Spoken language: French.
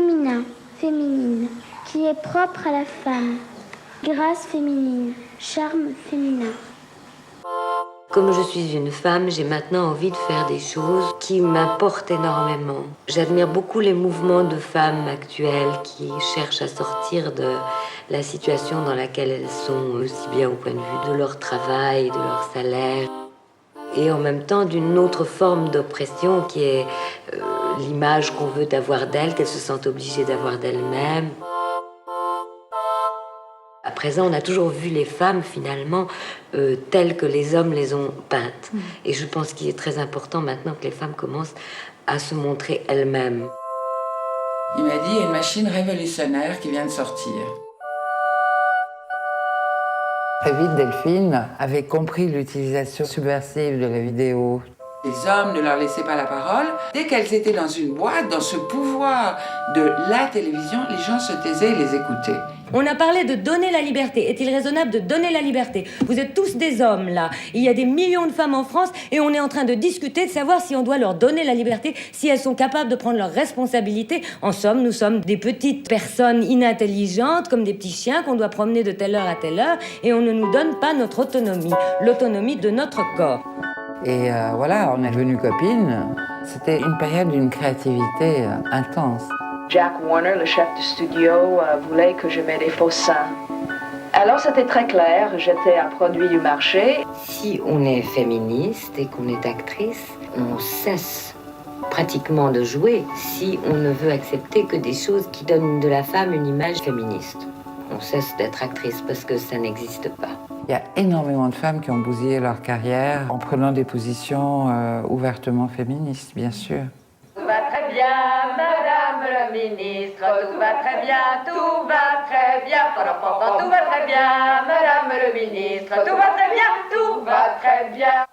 féminin, féminine, qui est propre à la femme. Grâce féminine, charme féminin. Comme je suis une femme, j'ai maintenant envie de faire des choses qui m'importent énormément. J'admire beaucoup les mouvements de femmes actuelles qui cherchent à sortir de la situation dans laquelle elles sont, aussi bien au point de vue de leur travail, de leur salaire, et en même temps d'une autre forme d'oppression qui est l'image qu'on veut avoir d'elles, qu'elles se sentent obligées d'avoir d'elles-mêmes. À présent, on a toujours vu les femmes, finalement, telles que les hommes les ont peintes. Et je pense qu'il est très important maintenant que les femmes commencent à se montrer elles-mêmes. Il m'a dit, il y a une machine révolutionnaire qui vient de sortir. Très vite, Delphine avait compris l'utilisation subversive de la vidéo. Les hommes ne leur laissaient pas la parole. Dès qu'elles étaient dans une boîte, dans ce pouvoir de la télévision, les gens se taisaient et les écoutaient. On a parlé de donner la liberté. Est-il raisonnable de donner la liberté? Vous êtes tous des hommes, là. Il y a des millions de femmes en France et on est en train de discuter de savoir si on doit leur donner la liberté, si elles sont capables de prendre leurs responsabilités. En somme, nous sommes des petites personnes inintelligentes, comme des petits chiens qu'on doit promener de telle heure à telle heure, et on ne nous donne pas notre autonomie, l'autonomie de notre corps. Et voilà, on est devenues copines. C'était une période d'une créativité intense. Jack Warner, le chef du studio, voulait que je mette des faux seins. Alors c'était très clair, j'étais un produit du marché. Si on est féministe et qu'on est actrice, on cesse pratiquement de jouer si on ne veut accepter que des choses qui donnent de la femme une image féministe. On cesse d'être actrice parce que ça n'existe pas. Il y a énormément de femmes qui ont bousillé leur carrière en prenant des positions ouvertement féministes, bien sûr. Tout va très bien, madame le ministre, tout va très bien, tout va très bien, tout va très bien, madame le ministre, tout va très bien, tout va très bien.